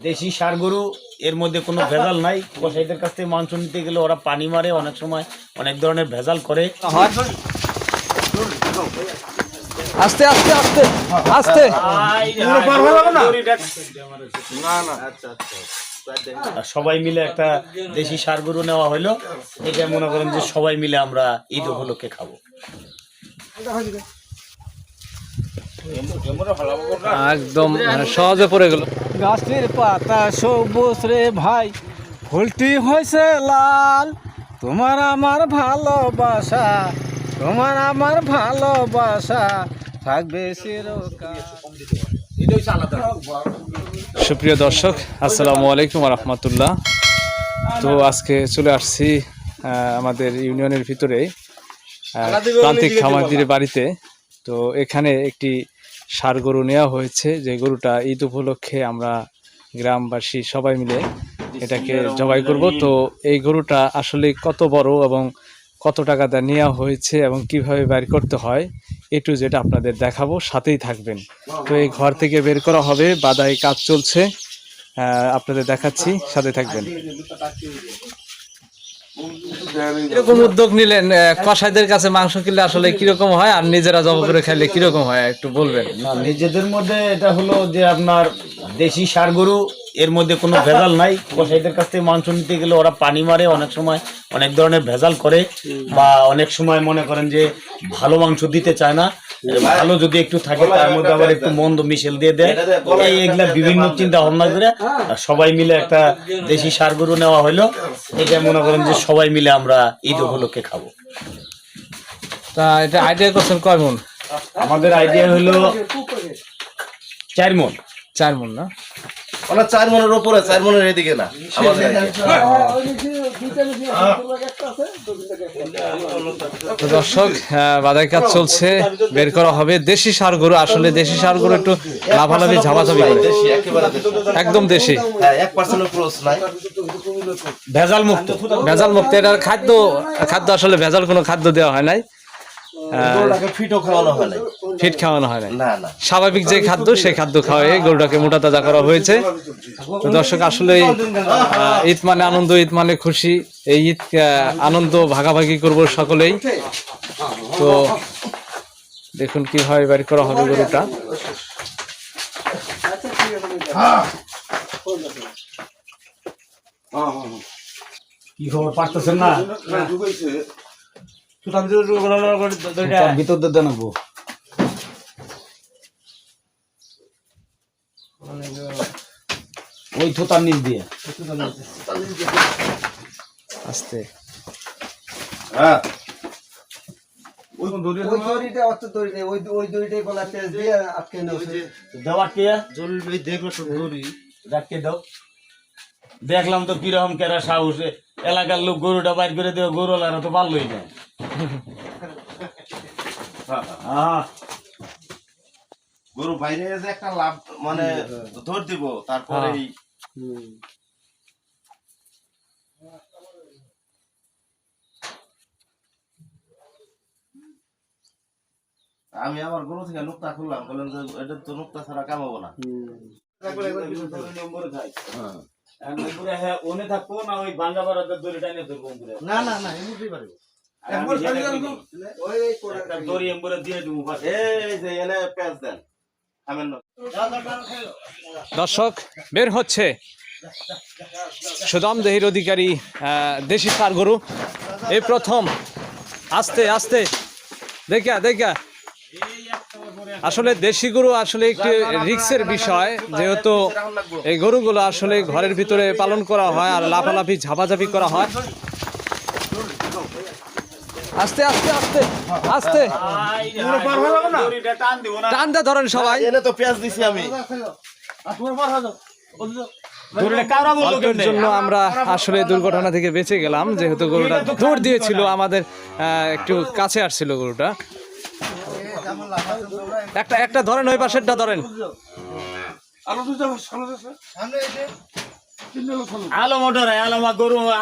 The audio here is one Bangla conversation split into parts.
দেশি ষাঁড় গরু, এর মধ্যে কোনো ভেজাল নাই। কসাইদের কাছ থেকে মাংস নিতে গেলে ওরা পানি মারে, অনেক সময় অনেক ধরনের ভেজাল করে। আস্তে আস্তে আস্তে আস্তে সবাই মিলে একটা দেশি ষাঁড় গরু নেওয়া হলো। এটা মনে করেন যে সবাই মিলে আমরা ঈদ উপলক্ষে খাবো। একদম সহজে পড়ে গেল। গাছের পাতা সবুজ রে ভাই, ফুলটি হয়েছে লাল। তোমার আমার ভালোবাসা, তোমার আমার ভালোবাসা থাকবে চিরকাল। সুপ্রিয় দর্শক, আসসালামু আলাইকুম রহমতুল্লাহ। তো আজকে চলে আসছি আমাদের ইউনিয়নের ভিতরে প্রান্তিক খামারদের বাড়িতে। তো এখানে একটি ষাঁড় গরু নেওয়া হয়েছে, যে গরুটা ঈদ উপলক্ষে আমরা গ্রামবাসী সবাই মিলে এটাকে জবাই করব। তো এই গরুটা আসলে কত বড় এবং কত টাকা দিয়ে নেওয়া হয়েছে এবং কিভাবে বের করতে হয়, একটু যেটা আপনাদের দেখাবো, সাথেই থাকবেন। তো এই ঘর থেকে বের করা হবে, বাদাই কাজ চলছে, আপনাদের দেখাচ্ছি, সাথে থাকবেন। এরকম উদ্যোগ নিলেন, কসাইদের কাছে মাংস কিনলে আসলে কিরকম হয় আর নিজেরা জবাই করে খাইলে কিরকম হয় একটু বলবেন? নিজেদের মধ্যে এটা হলো যে আপনার দেশি ষাঁড় গরু, এর মধ্যে কোনো ভেজাল নাই। কসাইদের কাছ থেকে মাংস নিতে গেলে ওরা পানি মারে, অনেক সময় অনেক ধরনের ভেজাল করে, বা অনেক সময় মনে করেন যে ভালো মাংস দিতে চায় না। ভালো যদি একটু থাকে তার মধ্যে আবার একটু মন্দ মিশেল দিয়ে দেয়। এইগুলা বিভিন্ন চিন্তা ভাবনা করে সবাই মিলে একটা দেশি ষাঁড় গরু নেওয়া হলো। এটা মনে করেন যে সবাই মিলে আমরা ঈদ উপলক্ষে খাবো। তা এটা আইডিয়া করছেন কয় মন? আমাদের আইডিয়া হলো 4 মণ। 4 মন না? ওনা 4 মনের উপরে, 4 মনের এদিকে না। তো দর্শক, বাদাই কাজ চলছে, বের করা হবে দেশি ষাঁড় গরু। আসলে দেশি ষাঁড় গরু একটু লাভালাভি ঝাপাঝাপি করে, দেশি, একেবারে দেশি। একদম দেশি, হ্যাঁ, 1% ক্রস নাই, ভেজাল মুক্ত। ভেজাল মুক্ত। এটার খাদ্য আসলে ভেজাল কোনো খাদ্য দেওয়া হয় নাই, গরুটাকে ফিটও খাওয়ানো হয় না। ফিট খাওয়ানো হয় নাই, না না, স্বাভাবিক যে খাদ্য সেই খাদ্য খাওয়াই গরুটাকে মোটা তাজা করা হয়েছে। তো দর্শক, আসলে ঈদ মানে আনন্দ, ঈদ মানে খুশি। এই ঈদ আনন্দ ভাগাভাগি করব সকলেই। তো দেখুন কিভাবে বের করা হবে গরুটা। কি খবর, পারতেছেন না? ভিতর দিয়ে দেবো। ওই থোতার নিচ দিয়ে আস্তে। হ্যাঁ, দেখলাম তো কিরকম কেরা সাহস, এলাকার লোক গরুটা বাইর করে দেবে, গরুওয়ালারা তো ভালোই যায়। গরু বাইরে যে একটা লাভ মানে ধর দিব, তারপরে আমি আমার গরু থেকে নুক্তা খুললাম, বললাম যে এটা তো নুক্তা ছাড়া কাম হবো না। না না না, এমনিতেই পারবো। দর্শক, বের হচ্ছে সুদাম দেহির অধিকারী দেশি ষাঁড় গরু। এই প্রথম, আস্তে আস্তে দেখা দেখা। আসলে দেশি গরু আসলে একটি রিস্কের বিষয়, যেহেতু এই গরুগুলো আসলে ঘরের ভিতরে পালন করা হয় আর লাফালাফি ঝাপাঝাপি করা হয়। আস্তে আস্তে আস্তে আস্তে টানটা ধরেন সবাই। এনে তো পেঁয়াজ দিছি আমি। অল্পের জন্য আমরা আসলে দুর্ঘটনা থেকে বেঁচে গেলাম, যেহেতু গরুটা দৌড় দিয়েছিল, আমাদের একটু কাছে আসছিল গরুটা। একটা ধরেন, ওই পাশেরটা ধরেন।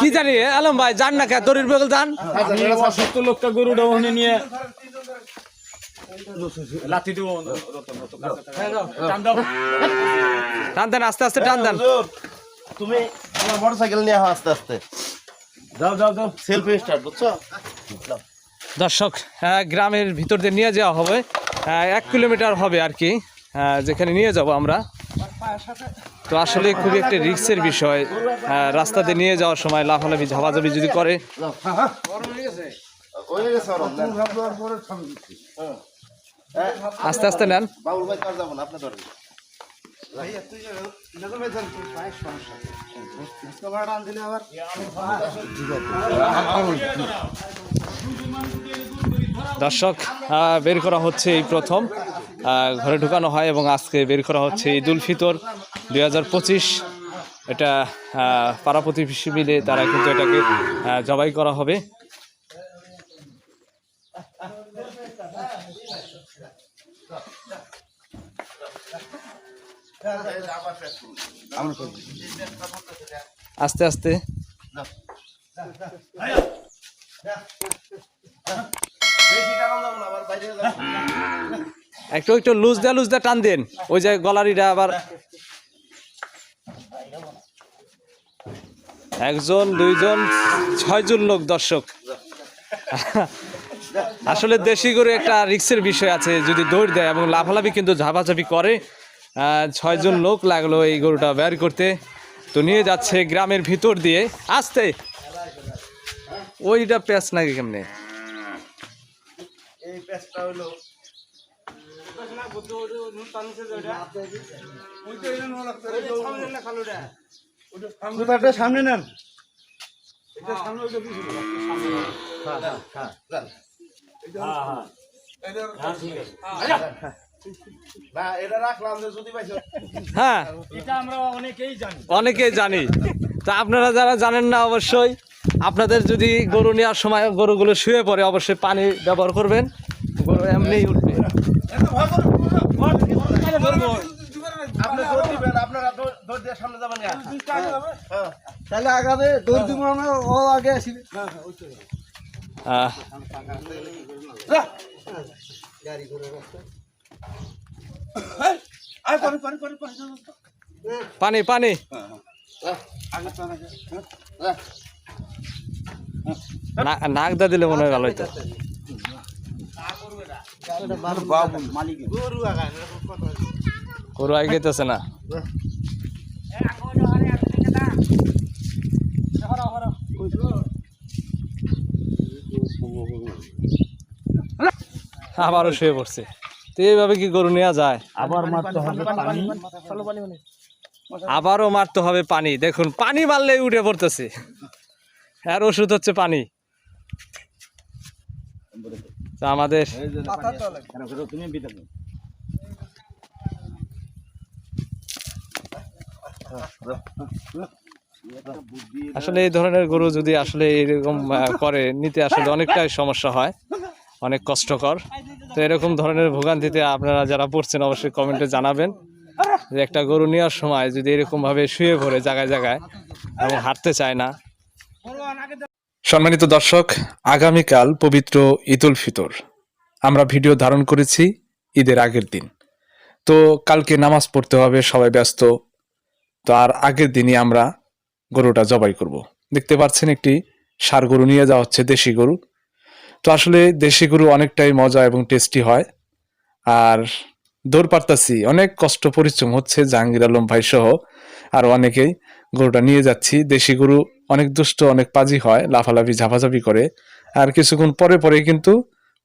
কি জানি আলম ভাই, যান না কে দড়ির বগল যান। লোকটা গরুটা ওখানে নিয়ে লাঠি দিব টান দেন, আস্তে আস্তে টান দেন। হুজুর, তুমি আমার মোটরসাইকেল নিয়ে আস্তে আস্তে যাও যাও যাও। সেলফি স্টার্ট, বুঝছো? দর্শক, গ্রামের ভিতর দিয়ে নিয়ে যাওয়া হবে, 1 কিলোমিটার হবে আর কি, যেখানে নিয়ে যাব আমরা। তো আসলে খুবই একটা রিস্কের বিষয়, রাস্তা দিয়ে নিয়ে যাওয়ার সময় লাফালাফি ঝাপাঝাপি যদি করে। আস্তে আস্তে নেন। বাবুল ভাই কাজ যাবো না, আপনি ধরেন। দর্শক, বের করা হচ্ছে এই প্রথম, ঘরে ঢুকানো হয় এবং আজকে বের করা হচ্ছে ঈদুল ফিতর 2025। এটা পাড়া প্রতিবেশী মিলে তারা কিন্তু এটাকে জবাই করা হবে। আস্তে আস্তে একটু একটু লুজ দা টান দেন, ওই যে গলারিটা আবার। 1 জন 2 জন 6 জন লোক। দর্শক, আসলে দেশি গরু একটা রিস্কের বিষয় আছে, যদি দৌড় দেয় এবং লাফালাফি কিন্তু ঝাপাঝাপি করে। 6 জন লোক লাগলো এই গরুটা বের করতে। তো নিয়ে যাচ্ছে গ্রামের ভিতর দিয়ে আসতে। ওইটা প্যাঁচ নাকি কেমনে? এই পেজটা হলো সামনে নেন। না, এটা রাখলাম যে যদি পাইছো। হ্যাঁ, এটা আমরা অনেকেই জানি। তা আপনারা যারা জানেন না, অবশ্যই আপনাদের যদি গরু নেওয়ার সময় গরুগুলো শুয়ে পড়ে, অবশ্যই পানি ব্যবহার করবেন, গরু এমনিই উঠবে। আপনি দৌড় দিবেন, আপনারা দৌড় দিয়ে সামনে যাবেন না। হ্যাঁ, তাহলে আগাবে দৌড় দিব আমরা, ও আগে আসবে। পানি পানি নাক দা দিলে মনে হয় ভালো হইতো। গরু আগে গেতেছে না। আবারও শুয়ে পড়ছে। তো এইভাবে কি গরু নেওয়া যায়? আবার মারতে হবে পানি। আবারও মারতে হবে পানি। দেখুন, পানি মারলেই উঠে পড়তেছে। আর ওষুধ হচ্ছে পানি। তো আমাদের আসলে এই ধরনের গরু যদি আসলে এরকম করে নিতে আসলে অনেকটাই সমস্যা হয়, অনেক কষ্টকর। তো এরকম ধরনের ভোগান্তিতে আপনারা যারা পড়ছেন অবশ্যই কমেন্টে জানাবেন যে একটা গরু নেওয়ার সময় যদি এরকম ভাবে শুয়ে পড়ে জায়গায় জায়গায় এবং হাঁটতে চায় না। সম্মানিত দর্শক, আগামীকাল পবিত্র ঈদুল ফিতর। আমরা ভিডিও ধারণ করেছি ঈদের আগের দিন। তো কালকে নামাজ পড়তে হবে, সবাই ব্যস্ত। তো আর আগের দিনই আমরা গরুটা জবাই করব। দেখতে পাচ্ছেন একটি ষাঁড় গরু নিয়ে যাওয়া হচ্ছে, দেশি গরু। তো আসলে দেশি গরু অনেকটাই মজা এবং টেস্টি হয়। আর দৌড় পারতাছি, অনেক কষ্ট পরিশ্রম হচ্ছে জাহাঙ্গীর আলম ভাই সহ আর অনেকেই গরুটা নিয়ে যাচ্ছি। দেশি গরু অনেক দুষ্ট, অনেক পাজি হয়, লাফালাফি ঝাপাঝাপি করে, আর কিছুক্ষণ পরে পরে কিন্তু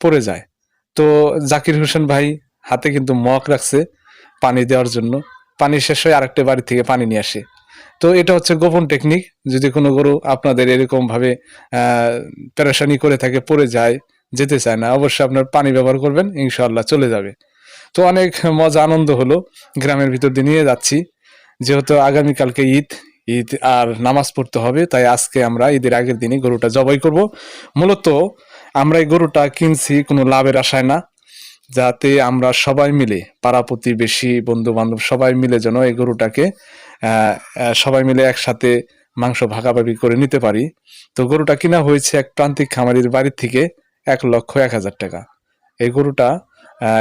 পড়ে যায়। তো জাকির হোসেন ভাই হাতে কিন্তু মগ রাখছে পানি দেওয়ার জন্য। পানি শেষ হয়ে আরেকটা বাড়ি থেকে পানি নিয়ে আসে। তো এটা হচ্ছে গোপন টেকনিক। যদি কোনো গরু আপনাদের এরকম ভাবে পেরেশানি করে থাকে, পড়ে যায়, যেতে চায় না, অবশ্যই আপনার পানি ব্যবহার করবেন, ইনশাআল্লাহ চলে যাবে। তো অনেক মজা আনন্দ হলো, গ্রামের ভিতর দিয়ে নিয়ে যাচ্ছি। যেহেতু আগামীকালকে ঈদ আর নামাজ পড়তে হবে, তাই আজকে আমরা ঈদের আগের দিনই গরুটা জবাই করব। মূলত আমরা এই গরুটা কিনছি কোনো লাভের আশায় না, যাতে আমরা সবাই মিলে, পাড়া প্রতিবেশী, বন্ধু বান্ধব সবাই মিলে যেন এই গরুটাকে সবাই মিলে একসাথে মাংস ভাগাভাগি করে নিতে পারি। তো গরুটা কিনা হয়েছে এক প্রান্তিক খামারির বাড়ি থেকে 1,01,000 টাকা। এই গরুটা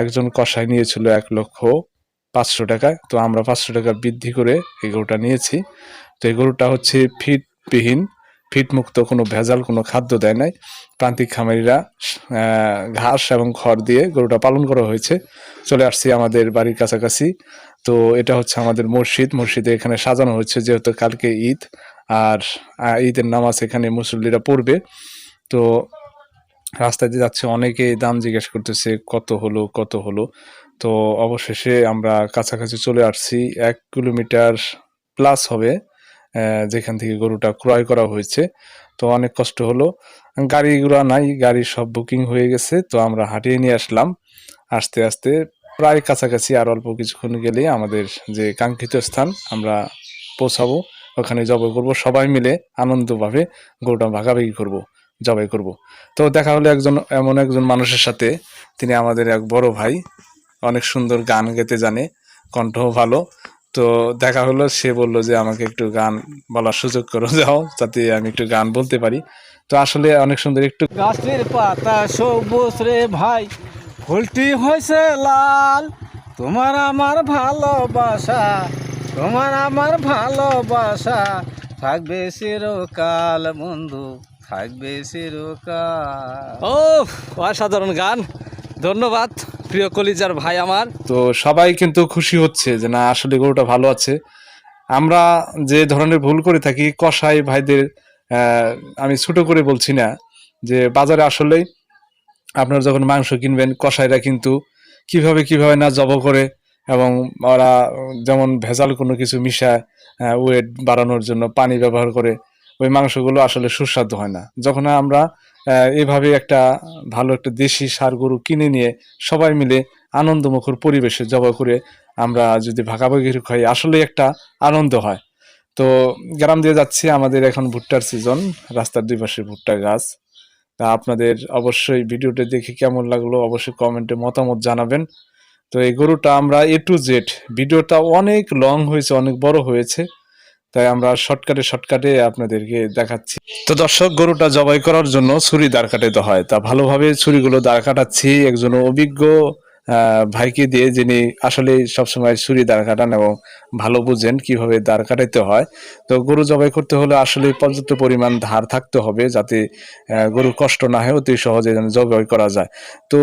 একজন কষাই নিয়েছিল 1,500,000 টাকা। তো আমরা 500 টাকা বৃদ্ধি করে এই গরুটা নিয়েছি। তো এই গরুটা হচ্ছে ফিটবিহীন, ফিটমুক্ত, কোনো ভেজাল কোনো খাদ্য দেয় নাই। প্রান্তিক খামারিরা ঘাস এবং খড় দিয়ে গরুটা পালন করা হয়েছে। চলে আসছি আমাদের বাড়ির কাছাকাছি। তো এটা হচ্ছে আমাদের মসজিদে এখানে সাজানো হচ্ছে, যেহেতু কালকে ঈদ, আর ঈদের নামাজ এখানে মুসল্লিরা পড়বে। তো রাস্তা দিয়ে যাচ্ছে, অনেকে দাম জিজ্ঞেস করতেছে কত হলো। তো অবশেষে আমরা কাছাকাছি চলে আসছি, 1 কিলোমিটার প্লাস হবে যেখান থেকে গরুটা ক্রয় করা হয়েছে। তো অনেক কষ্ট হলো, গাড়িগুলো নাই, গাড়ি সব বুকিং হয়ে গেছে। তো আমরা হাঁটিয়ে নিয়ে আসলাম। আস্তে আস্তে প্রায় কাছাকাছি, আর অল্প কিছুক্ষণ গেলেই আমাদের যে কাঙ্ক্ষিত স্থান আমরা পৌঁছাবো, ওখানে জবাই করব। সবাই মিলে আনন্দভাবে গরুটা ভাগাভাগি করব, জবাই করব। তো দেখা হলো এমন একজন মানুষের সাথে, তিনি আমাদের এক বড় ভাই, অনেক সুন্দর গান গেতে জানে, কণ্ঠও ভালো। তো দেখা হলো, সে বলল যে আমাকে একটু গান বলার সুযোগ করে দাও, যাতে আমি একটু গান বলতে পারি। তো আসলে অনেক সুন্দর একটু গাছের পাতা সবুজ রে ভাই, ফুলটি হয়েছে লাল, তোমার আমার ভালোবাসা থাকবে চিরকাল বন্ধু, থাকবে চিরকাল। ও অসাধারণ গান, ধন্যবাদ প্রিয় কলিজার ভাই আমার। তো সবাই কিন্তু খুশি হচ্ছে যে না, আসলে গরুটা ভালো আছে। আমরা যে ধরনের ভুল করে থাকি কসাই ভাইদের, আমি ছোট করে বলছি না, যে বাজারে আসলেই আপনারা যখন মাংস কিনবেন, কসাইরা কিন্তু কিভাবে না জব করে, এবং ওরা যেমন ভেজাল কোনো কিছু মিশায়, ওয়েট বাড়ানোর জন্য পানি ব্যবহার করে, ওই মাংসগুলো আসলে সুস্বাদু হয় না। যখন আমরা এভাবে একটা ভালো একটা দেশি ষাঁড় গরু কিনে নিয়ে সবাই মিলে আনন্দমুখর পরিবেশে জবাই করে আমরা যদি ভাগাভাগি খাই, আসলে একটা আনন্দ হয়। তো গ্রাম দিয়ে যাচ্ছি, আমাদের এখন ভুট্টার সিজন, রাস্তার দুই পাশে ভুট্টা গাছ। তা আপনাদের অবশ্যই ভিডিওটা দেখে কেমন লাগলো অবশ্যই কমেন্টে মতামত জানাবেন। তো এই গরুটা আমরা A to Z, ভিডিওটা অনেক লং হয়েছে, অনেক বড় হয়েছে, তাই আমরা শর্টকাটে আপনাদেরকে দেখাচ্ছি। তো দর্শক, গরুটা জবাই করার জন্য ছুরি দাঁড় কাটাতে হয়। তা ভালোভাবে ছুরিগুলো দাঁড় কাটাচ্ছি একজন অভিজ্ঞ ভাইকে দিয়ে, যিনি আসলে সবসময় ছুরি দাঁড় কাটান এবং ভালো বুঝেন কিভাবে দাঁড় কাটাইতে হয়। তো গরু জবাই করতে হলে আসলে পর্যাপ্ত পরিমাণ ধার থাকতে হবে, যাতে গরুর কষ্ট না হয়, অতি সহজে যেন জবাই করা যায়। তো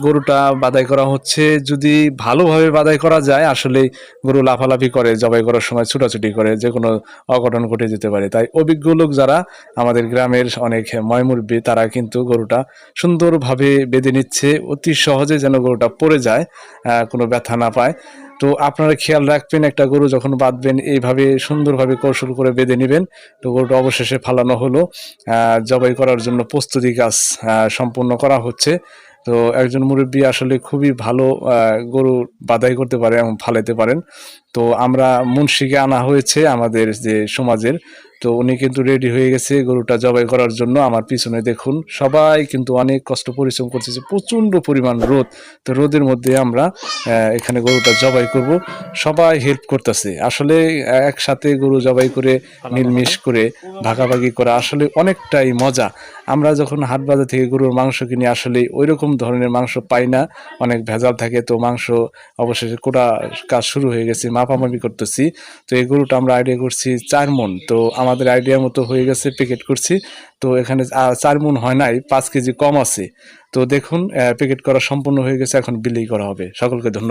গরুটা বাদাই করা হচ্ছে। যদি ভালোভাবে বাদাই করা যায়, আসলে গরু লাফালাফি করে, জবাই করার সময় ছুটাছুটি করে, যে কোনো অঘটন ঘটে যেতে পারে। তাই অভিজ্ঞ লোক যারা আমাদের গ্রামের অনেক ময়মুরব্বী, তারা কিন্তু গরুটা সুন্দরভাবে বেঁধে নিচ্ছে, অতি সহজে যেন গরুটা পড়ে যায়, কোনো ব্যথা না পায়। তো আপনারা খেয়াল রাখবেন, একটা গরু যখন বাঁধবেন এইভাবে সুন্দরভাবে কৌশল করে বেঁধে নেবেন। তো গরুটা অবশেষে ফালানো হলো, জবাই করার জন্য প্রস্তুতি কাজ সম্পূর্ণ করা হচ্ছে। তো একজন মুরব্বী আসলে খুবই ভালো গরু বাদাই করতে পারে এবং ফালাইতে পারেন। তো আমরা মুন্সিকে আনা হয়েছে আমাদের যে সমাজের, তো উনি কিন্তু রেডি হয়ে গেছে গরুটা জবাই করার জন্য। আমার পিছনে দেখুন, সবাই কিন্তু অনেক কষ্ট পরিশ্রম করতেছে, প্রচন্ড পরিমাণ রোদ। তো রোদের মধ্যে আমরা এখানে গরুটা জবাই করব, সবাই হেল্প করতেছে। আসলে একসাথে গরু জবাই করে মিলমিশ করে ভাগাভাগি করা আসলে অনেকটাই মজা। আমরা যখন হাট বাজার থেকে গরুর মাংস কিনি, আসলে ওই রকম ধরনের মাংস পাই না, অনেক ভেজাল থাকে। তো মাংস অবশেষে কোটা কাজ শুরু হয়ে গেছে, মাপামাপি করতেছি। তো এই গরুটা আমরা আইডিয়া করছি 4 মণ। তো আমাদের আইডিয়া মতো হয়ে গেছে, প্যাকেট করছি। তো এখানে 4 মণ হয় নাই, 5 কেজি কম আছে। তো দেখুন, প্যাকেট করা সম্পূর্ণ হয়ে গেছে, এখন বিলি করা হবে। সকলকে ধন্যবাদ।